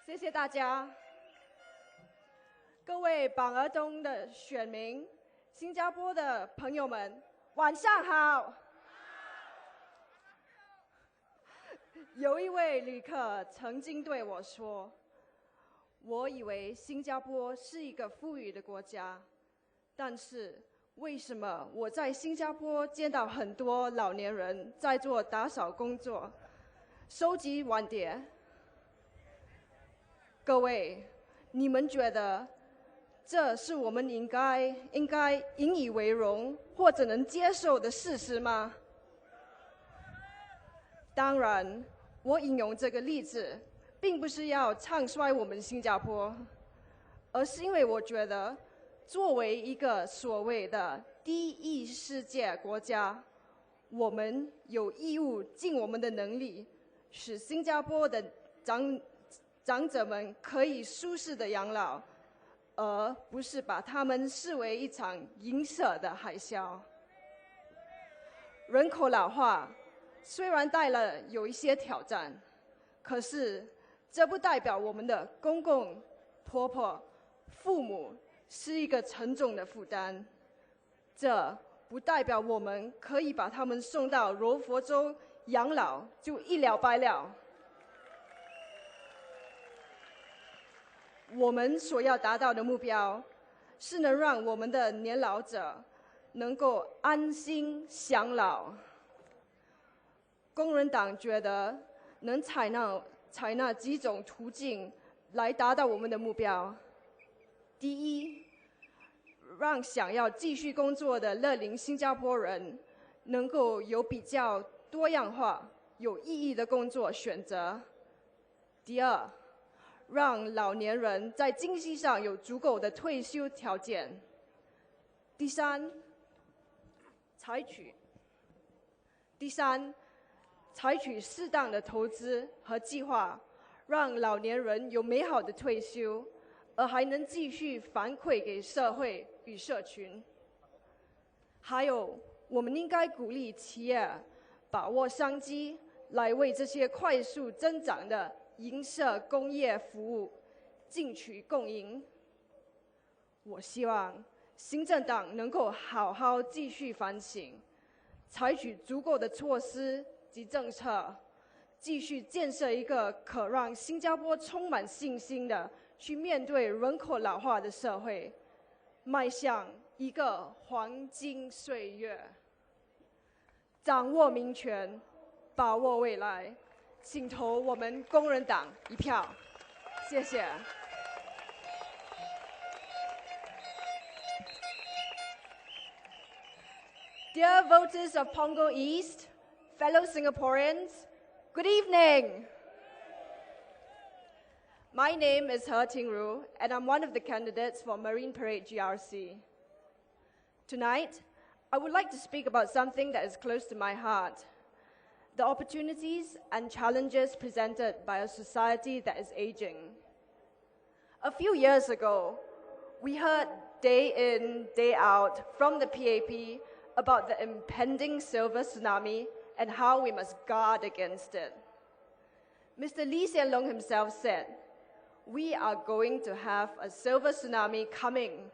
谢谢大家，各位榜儿东的选民，新加坡的朋友们，晚上好。有一位旅客曾经对我说：“我以为新加坡是一个富裕的国家，但是为什么我在新加坡见到很多老年人在做打扫工作，收集碗碟？”各位，你们觉得这是我们应该引以为荣或者能接受的事实吗？当然，我引用这个例子，并不是要唱衰我们新加坡，而是因为我觉得，作为一个所谓的第一世界国家，我们有义务尽我们的能力，使新加坡的长者们可以舒适的养老，而不是把他们视为一场银色的海啸。人口老化虽然带了有一些挑战，可是这不代表我们的公公、婆婆、父母是一个沉重的负担。这不代表我们可以把他们送到柔佛州养老就一了百了。我们所要达到的目标，是能让我们的年老者能够安心享老。工人党觉得能采纳几种途径来达到我们的目标。第一，让想要继续工作的乐龄新加坡人能够有比较多样化、有意义的工作选择。第二，让老年人在经济上有足够的退休条件。第三，采取适当的投资和计划，让老年人有美好的退休，而还能继续反馈给社会与社群。还有，我们应该鼓励企业把握商机，来为这些快速增长的银色工业服务进取共赢。我希望行政党能够好好继续反省，采取足够的措施及政策，继续建设一个可让新加坡充满信心的去面对人口老化的社会，迈向一个黄金岁月。掌握民权，把握未来，请投我们工人党一票，谢谢。Dear voters of Punggol East, fellow Singaporeans, good evening. My name is Herting Ru, and I'm one of the candidates for Marine Parade GRC. Tonight, I would like to speak about something that is close to my heart: the opportunities and challenges presented by a society that is aging. A few years ago, we heard day in, day out from the PAP about the impending silver tsunami and how we must guard against it. Mr. Lee Hsien Loong himself said, "We are going to have a silver tsunami coming,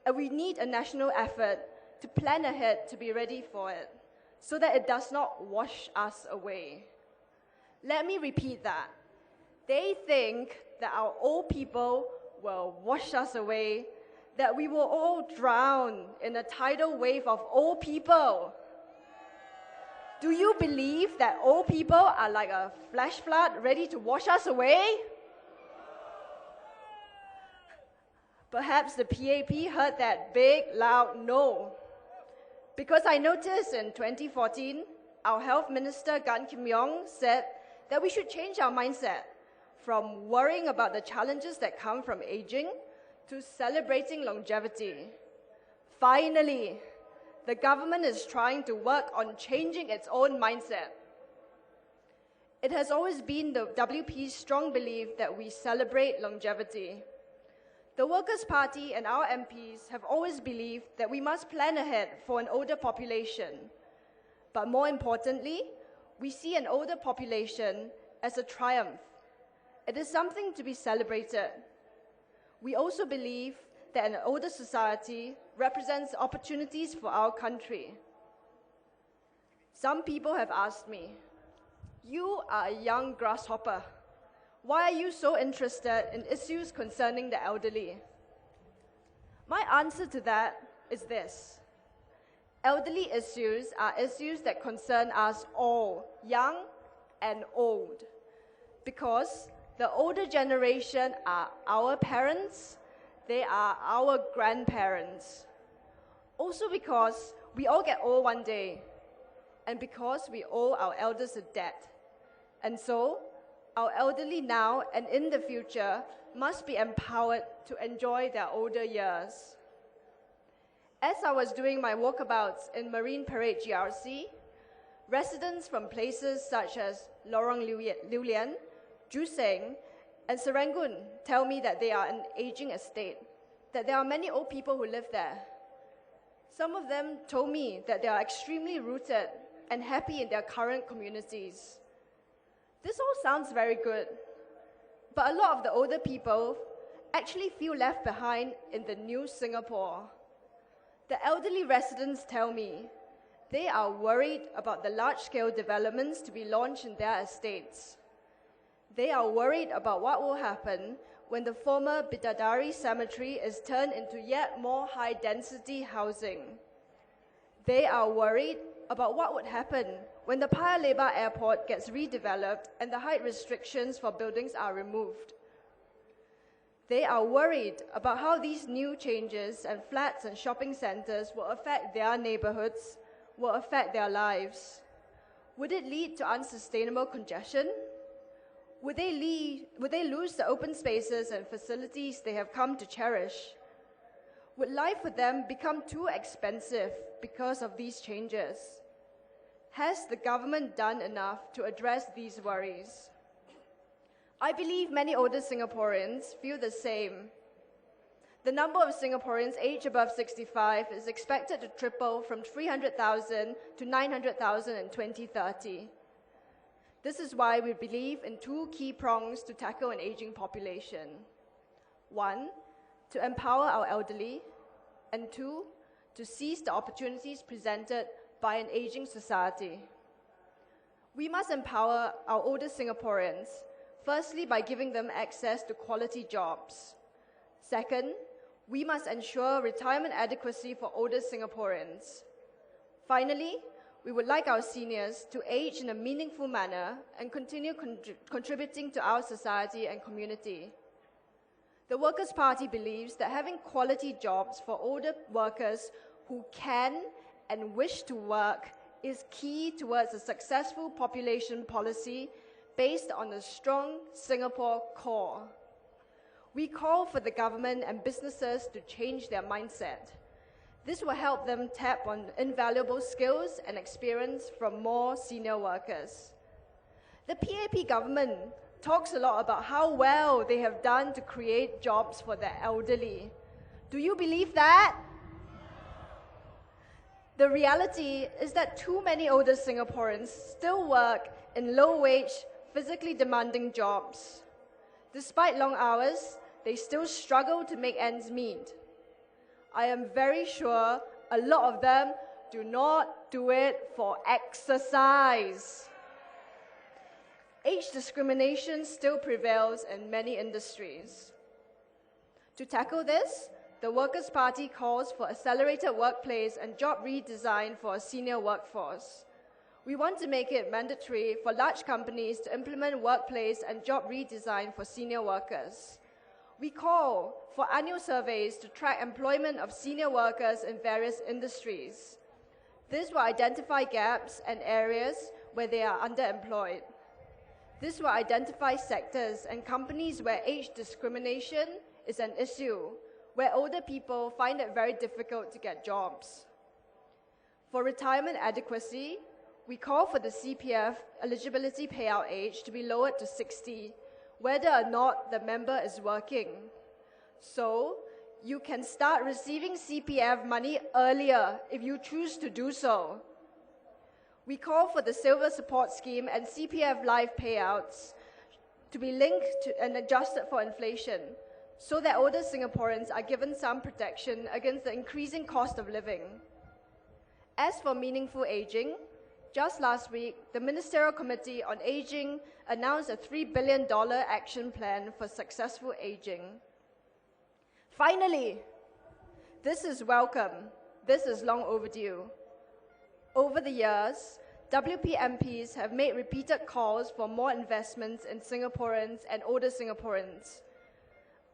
and we need a national effort to plan ahead to be ready for it, so that it does not wash us away." Let me repeat that. They think that our old people will wash us away, that we will all drown in a tidal wave of old people. Do you believe that old people are like a flash flood ready to wash us away? Perhaps the PAP heard that big, loud no. Because I noticed in 2014, our Health Minister Gan Kim Yong said that we should change our mindset from worrying about the challenges that come from aging to celebrating longevity. Finally, the government is trying to work on changing its own mindset. It has always been the WP's strong belief that we celebrate longevity. The Workers' Party and our MPs have always believed that we must plan ahead for an older population. But more importantly, we see an older population as a triumph. It is something to be celebrated. We also believe that an older society represents opportunities for our country. Some people have asked me, "You are a young grasshopper. Why are you so interested in issues concerning the elderly?" My answer to that is this: elderly issues are issues that concern us all, young and old, because the older generation are our parents, they are our grandparents. Also because we all get old one day, and because we owe our elders a debt. And so, our elderly now and in the future must be empowered to enjoy their older years. As I was doing my walkabouts in Marine Parade GRC, residents from places such as Lorong Lew Lian, Joo Seng, and Serangoon tell me that they are an aging estate, that there are many old people who live there. Some of them told me that they are extremely rooted and happy in their current communities. This all sounds very good, but a lot of the older people actually feel left behind in the new Singapore. The elderly residents tell me they are worried about the large-scale developments to be launched in their estates. They are worried about what will happen when the former Bidadari Cemetery is turned into yet more high-density housing. They are worried about what would happen when the Paya Lebar Airport gets redeveloped and the height restrictions for buildings are removed. They are worried about how these new changes and flats and shopping centers will affect their neighborhoods, will affect their lives. Would it lead to unsustainable congestion? Would they lose the open spaces and facilities they have come to cherish? Would life for them become too expensive because of these changes? Has the government done enough to address these worries? I believe many older Singaporeans feel the same. The number of Singaporeans aged above 65 is expected to triple from 300,000 to 900,000 in 2030. This is why we believe in two key prongs to tackle an aging population. One, to empower our elderly, and two, to seize the opportunities presented by an aging society. We must empower our older Singaporeans, firstly by giving them access to quality jobs. Second, we must ensure retirement adequacy for older Singaporeans. Finally, we would like our seniors to age in a meaningful manner and continue contributing to our society and community. The Workers' Party believes that having quality jobs for older workers who can and wish to work is key towards a successful population policy based on a strong Singapore core. We call for the government and businesses to change their mindset. This will help them tap on invaluable skills and experience from more senior workers. The PAP government talks a lot about how well they have done to create jobs for the elderly. Do you believe that? The reality is that too many older Singaporeans still work in low-wage, physically demanding jobs. Despite long hours, they still struggle to make ends meet. I am very sure a lot of them do not do it for exercise. Age discrimination still prevails in many industries. To tackle this, the Workers' Party calls for accelerated workplace and job redesign for a senior workforce. We want to make it mandatory for large companies to implement workplace and job redesign for senior workers. We call for annual surveys to track employment of senior workers in various industries. This will identify gaps and areas where they are underemployed. This will identify sectors and companies where age discrimination is an issue, where older people find it very difficult to get jobs. For retirement adequacy, we call for the CPF eligibility payout age to be lowered to 60, whether or not the member is working. So, you can start receiving CPF money earlier if you choose to do so. We call for the Silver Support Scheme and CPF Life payouts to be linked to and adjusted for inflation, so that older Singaporeans are given some protection against the increasing cost of living. As for meaningful aging, just last week, the Ministerial Committee on Aging announced a $3 billion action plan for successful aging. Finally, this is welcome. This is long overdue. Over the years, WP MPs have made repeated calls for more investments in Singaporeans and older Singaporeans.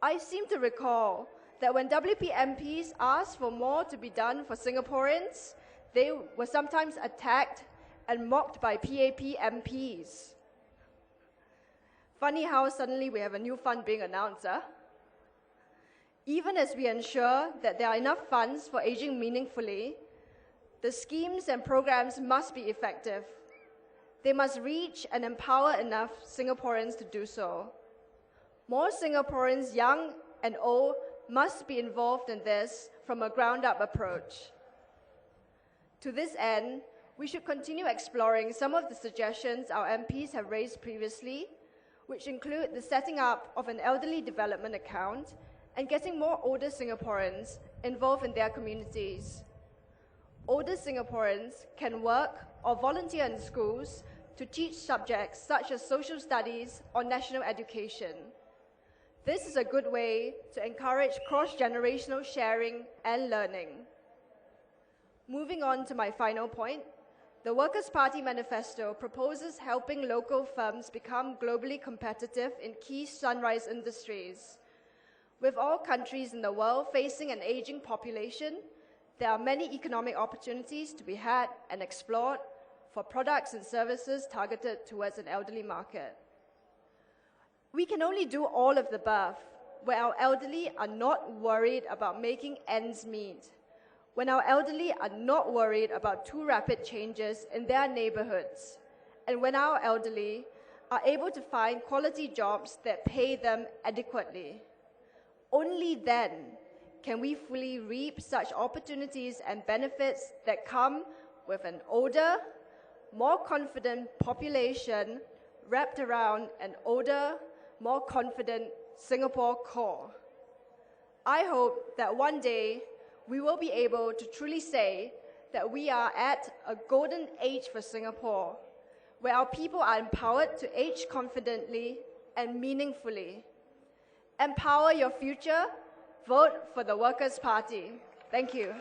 I seem to recall that when WP MPs asked for more to be done for Singaporeans, they were sometimes attacked and mocked by PAP MPs. Funny how suddenly we have a new fund being announced, huh? Even as we ensure that there are enough funds for aging meaningfully, the schemes and programs must be effective. They must reach and empower enough Singaporeans to do so. More Singaporeans, young and old, must be involved in this from a ground-up approach. To this end, we should continue exploring some of the suggestions our MPs have raised previously, which include the setting up of an elderly development account and getting more older Singaporeans involved in their communities. Older Singaporeans can work or volunteer in schools to teach subjects such as social studies or national education. This is a good way to encourage cross-generational sharing and learning. Moving on to my final point, the Workers' Party manifesto proposes helping local firms become globally competitive in key sunrise industries. With all countries in the world facing an aging population, there are many economic opportunities to be had and explored for products and services targeted towards an elderly market. We can only do all of the above where our elderly are not worried about making ends meet, when our elderly are not worried about too rapid changes in their neighborhoods, and when our elderly are able to find quality jobs that pay them adequately. Only then can we fully reap such opportunities and benefits that come with an older, more confident population wrapped around an older, more confident Singapore core. I hope that one day we will be able to truly say that we are at a golden age for Singapore, where our people are empowered to age confidently and meaningfully. Empower your future. Vote for the Workers' Party. Thank you.